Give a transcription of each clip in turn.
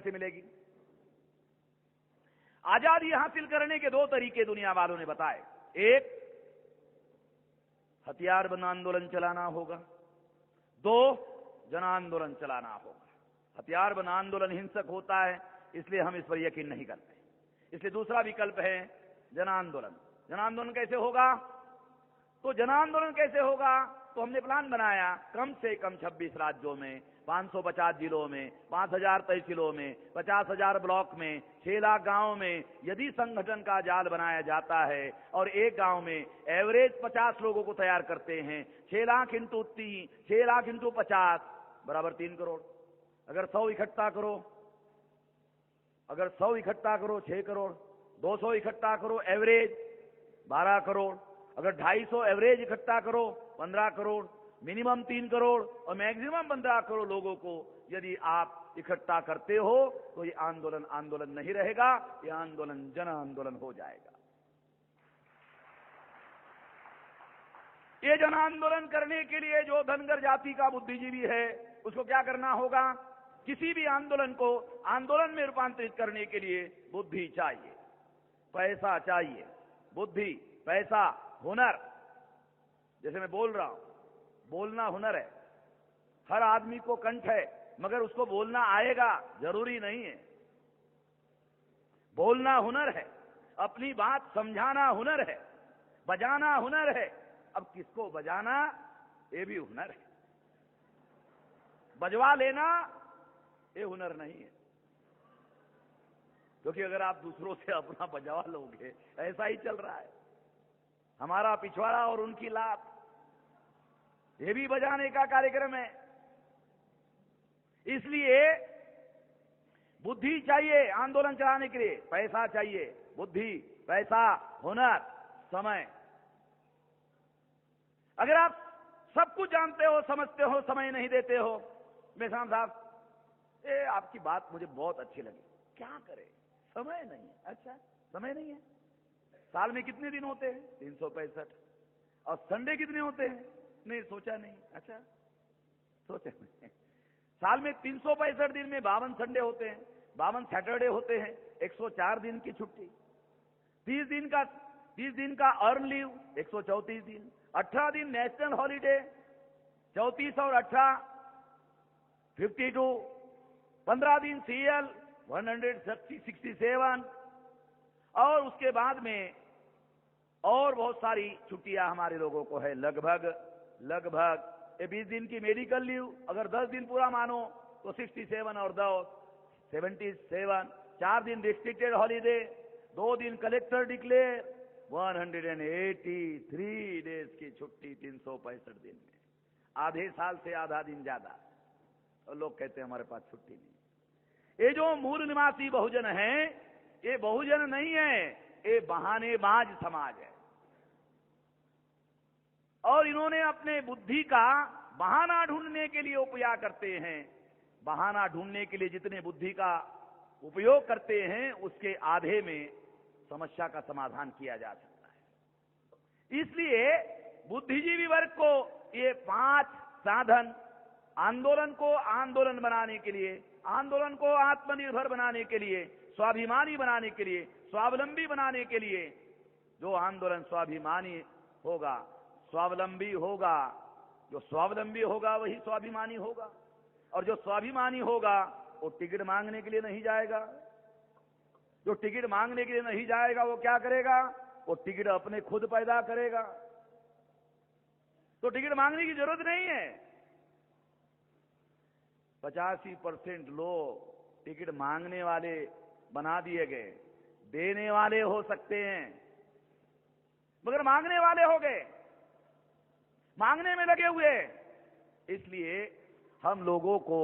से मिलेगी। आजादी हासिल करने के दो तरीके दुनिया वालों ने बताए। एक, हथियार बंद आंदोलन चलाना होगा। दो, जन आंदोलन चलाना होगा। हथियार बंद आंदोलन हिंसक होता है, इसलिए हम इस पर यकीन नहीं करते। इसलिए दूसरा विकल्प है जन आंदोलन। जन आंदोलन कैसे होगा? तो जन आंदोलन कैसे होगा? तो हमने प्लान बनाया, कम से कम 26 राज्यों में, 550 जिलों में, 5000 तहसीलों में, 50,000 ब्लॉक में, 6 लाख गांव में यदि संगठन का जाल बनाया जाता है और एक गांव में एवरेज 50 लोगों को तैयार करते हैं, 6 लाख इंटू 50 बराबर 3 करोड़। अगर 100 इकट्ठा करो, 6 करोड़, 200 इकट्ठा करो एवरेज 12 करोड़, अगर 250 एवरेज इकट्ठा करो 15 करोड़, मिनिमम 3 करोड़ और मैक्सिमम 15 करोड़ लोगों को यदि आप इकट्ठा करते हो तो ये आंदोलन आंदोलन नहीं रहेगा, ये आंदोलन जन आंदोलन हो जाएगा। ये जन आंदोलन करने के लिए जो धनगर जाति का बुद्धिजीवी है उसको क्या करना होगा? किसी भी आंदोलन को आंदोलन में रूपांतरित करने के लिए बुद्धि चाहिए, पैसा चाहिए। बुद्धि, पैसा, हुनर। जैसे मैं बोल रहा हूं, बोलना हुनर है। हर आदमी को कंठ है, मगर उसको बोलना आएगा जरूरी नहीं है। बोलना हुनर है, अपनी बात समझाना हुनर है, बजाना हुनर है। अब किसको बजाना, ये भी हुनर है। बजवा लेना ये हुनर नहीं है, क्योंकि अगर आप दूसरों से अपना बजवा लोगे, ऐसा ही चल रहा है। हमारा पिछवाड़ा और उनकी लात, ये भी बजाने का कार्यक्रम है। इसलिए बुद्धि चाहिए आंदोलन चलाने के लिए, पैसा चाहिए। बुद्धि, पैसा, हुनर, समय। अगर आप सब कुछ जानते हो, समझते हो, समय नहीं देते हो, मेहसान साहब ये आपकी बात मुझे बहुत अच्छी लगी, क्या करें, समय नहीं है। अच्छा, समय नहीं है? साल में कितने दिन होते हैं? 365। और संडे कितने होते हैं? नहीं, सोचा नहीं। अच्छा, सोचा नहीं। साल में 365 दिन में 52 संडे होते हैं, 52 सैटरडे होते हैं, 104 दिन की छुट्टी, 30 दिन का अर्न लीव, 134 दिन, 18 दिन नेशनल हॉलीडे, 34 और 18 52, 15 दिन CL 167, और उसके बाद में और बहुत सारी छुट्टियां हमारे लोगों को है। लगभग 20 दिन की मेडिकल लीव, अगर 10 दिन पूरा मानो तो 67 और 2 77, 4 दिन रिस्ट्रिक्टेड हॉलीडे, 2 दिन कलेक्टर डिक्लेयर, 183 डेज की छुट्टी 365 दिन में, आधे साल से आधा दिन ज्यादा। और लोग कहते हैं हमारे पास छुट्टी नहीं। ये जो मूल निवासी बहुजन है, ये बहुजन नहीं है, ये बहानेबाज समाज है। और इन्होंने अपने बुद्धि का बहाना ढूंढने के लिए उपयोग करते हैं। बहाना ढूंढने के लिए जितने बुद्धि का उपयोग करते हैं, उसके आधे में समस्या का समाधान किया जा सकता है। इसलिए बुद्धिजीवी वर्ग को ये 5 साधन, आंदोलन को आंदोलन बनाने के लिए, आंदोलन को आत्मनिर्भर बनाने के लिए, स्वाभिमानी बनाने के लिए, स्वावलंबी बनाने के लिए, जो आंदोलन स्वाभिमानी होगा, स्वावलंबी होगा, जो स्वावलंबी होगा वही स्वाभिमानी होगा। और जो स्वाभिमानी होगा वो टिकट मांगने के लिए नहीं जाएगा। जो टिकट मांगने के लिए नहीं जाएगा वो क्या करेगा? वो टिकट अपने खुद पैदा करेगा। तो टिकट मांगने की जरूरत नहीं है। 85% लोग टिकट मांगने वाले बना दिए गए, देने वाले हो सकते हैं मगर मांगने वाले हो गए, मांगने में लगे हुए। इसलिए हम लोगों को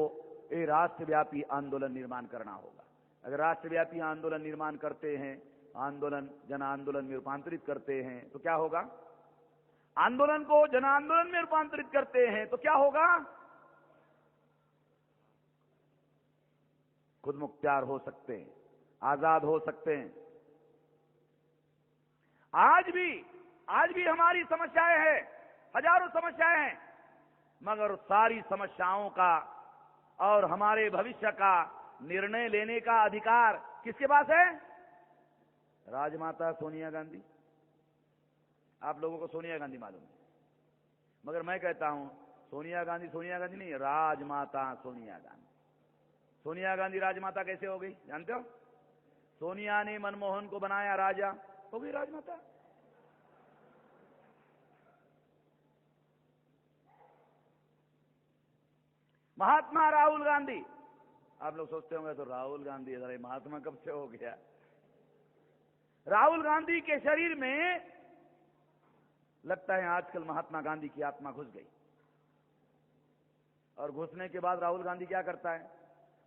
ये राष्ट्रव्यापी आंदोलन निर्माण करना होगा। अगर राष्ट्रव्यापी आंदोलन निर्माण करते हैं, आंदोलन जन आंदोलन में रूपांतरित करते हैं तो क्या होगा? आंदोलन को जन आंदोलन में रूपांतरित करते हैं तो क्या होगा? खुद मुख्तियार हो सकते हैं, आजाद हो सकते हैं। आज भी हमारी समस्याएं हैं, हजारों समस्याएं हैं, मगर सारी समस्याओं का और हमारे भविष्य का निर्णय लेने का अधिकार किसके पास है? राजमाता सोनिया गांधी। आप लोगों को सोनिया गांधी मालूम है, मगर मैं कहता हूं सोनिया गांधी नहीं, राजमाता सोनिया गांधी। सोनिया गांधी राजमाता कैसे हो गई जानते हो? सोनिया ने मनमोहन को बनाया राजा, हो गई राजमाता। महात्मा राहुल गांधी, आप लोग सोचते होंगे तो राहुल गांधी, अरे महात्मा कब से हो गया? राहुल गांधी के शरीर में लगता है आजकल महात्मा गांधी की आत्मा घुस गई। और घुसने के बाद राहुल गांधी क्या करता है?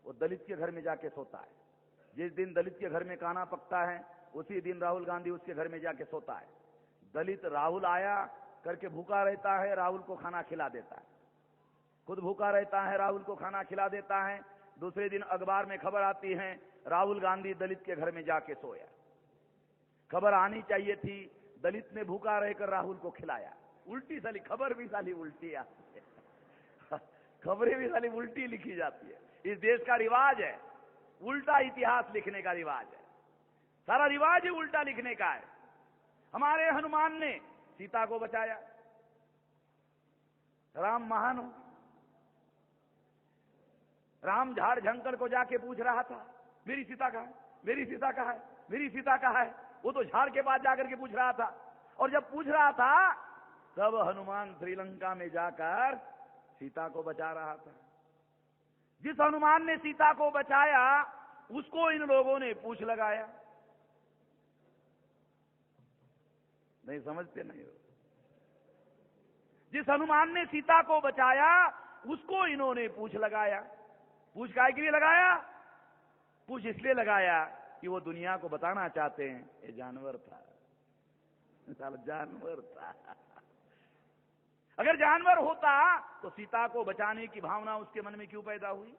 वो दलित के घर में जाके सोता है। जिस दिन दलित के घर में खाना पकता है उसी दिन राहुल गांधी उसके घर में जाके सोता है। दलित राहुल आया करके भूखा रहता है, राहुल को खाना खिला देता है, खुद भूखा रहता है, राहुल को खाना खिला देता है। दूसरे दिन अखबार में खबर आती है राहुल गांधी दलित के घर में जाके सोया। खबर आनी चाहिए थी दलित ने भूखा रहकर राहुल को खिलाया। उल्टी साली खबर भी साली उल्टी आती है, खबरें भी साली उल्टी लिखी जाती है। इस देश का रिवाज है, उल्टा इतिहास लिखने का रिवाज है। सारा रिवाज ही उल्टा लिखने का है। हमारे हनुमान ने सीता को बचाया, राम महान हो। राम झाड़ झंकर को जाके पूछ रहा था मेरी सीता कहाँ है, मेरी सीता कहाँ है, मेरी सीता कहाँ है। वो तो झाड़ के पास जाकर के पूछ रहा था, और जब पूछ रहा था तब हनुमान श्रीलंका में जाकर सीता को बचा रहा था। जिस हनुमान ने सीता को बचाया उसको इन लोगों ने पूछ लगाया। नहीं समझते नहीं हो? जिस हनुमान ने सीता को बचाया उसको इन्होंने पूछ लगाया। पूछ काहे के लिए लगाया? पूछ इसलिए लगाया कि वो दुनिया को बताना चाहते हैं ये जानवर था, साला जानवर था। अगर जानवर होता तो सीता को बचाने की भावना उसके मन में क्यों पैदा हुई?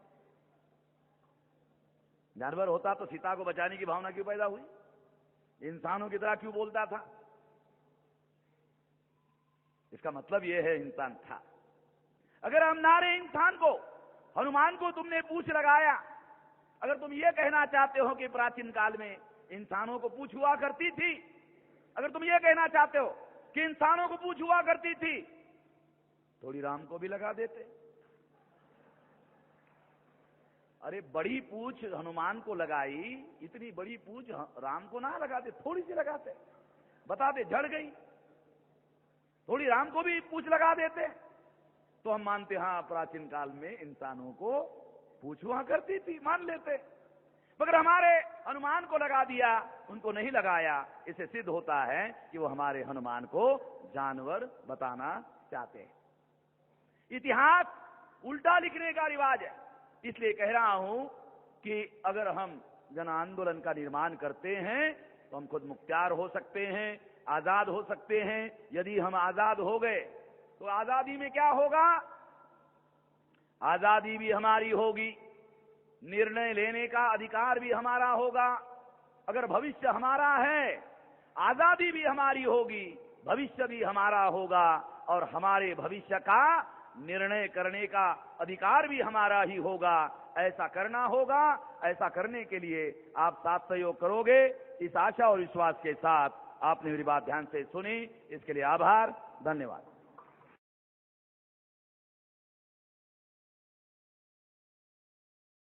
जानवर होता तो सीता को बचाने की भावना क्यों पैदा हुई? इंसानों की तरह क्यों बोलता था? इसका मतलब यह है इंसान था। अगर हम नारे इंसान को, हनुमान को तुमने पूछ लगाया, अगर तुम ये कहना चाहते हो कि प्राचीन काल में इंसानों को पूछ हुआ करती थी, अगर तुम ये कहना चाहते हो कि इंसानों को पूछ हुआ करती थी, थोड़ी राम को भी लगा देते। अरे बड़ी पूछ हनुमान को लगाई, इतनी बड़ी पूछ राम को ना लगाते, थोड़ी सी लगाते, बताते झड़ गई। थोड़ी राम को भी पूछ लगा देते तो हम मानते हाँ प्राचीन काल में इंसानों को पूछ हुआ करती थी, मान लेते। मगर हमारे हनुमान को लगा दिया, उनको नहीं लगाया। इससे सिद्ध होता है कि वो हमारे हनुमान को जानवर बताना चाहते हैं। इतिहास उल्टा लिखने का रिवाज है। इसलिए कह रहा हूं कि अगर हम जन आंदोलन का निर्माण करते हैं तो हम खुद मुख्तियार हो सकते हैं, आजाद हो सकते हैं। यदि हम आजाद हो गए तो आजादी में क्या होगा? आजादी भी हमारी होगी, निर्णय लेने का अधिकार भी हमारा होगा। अगर भविष्य हमारा है, आजादी भी हमारी होगी, भविष्य भी हमारा होगा, और हमारे भविष्य का निर्णय करने का अधिकार भी हमारा ही होगा। ऐसा करना होगा। ऐसा करने के लिए आप साथ सहयोग करोगे, इस आशा और विश्वास के साथ आपने मेरी बात ध्यान से सुनी, इसके लिए आभार, धन्यवाद।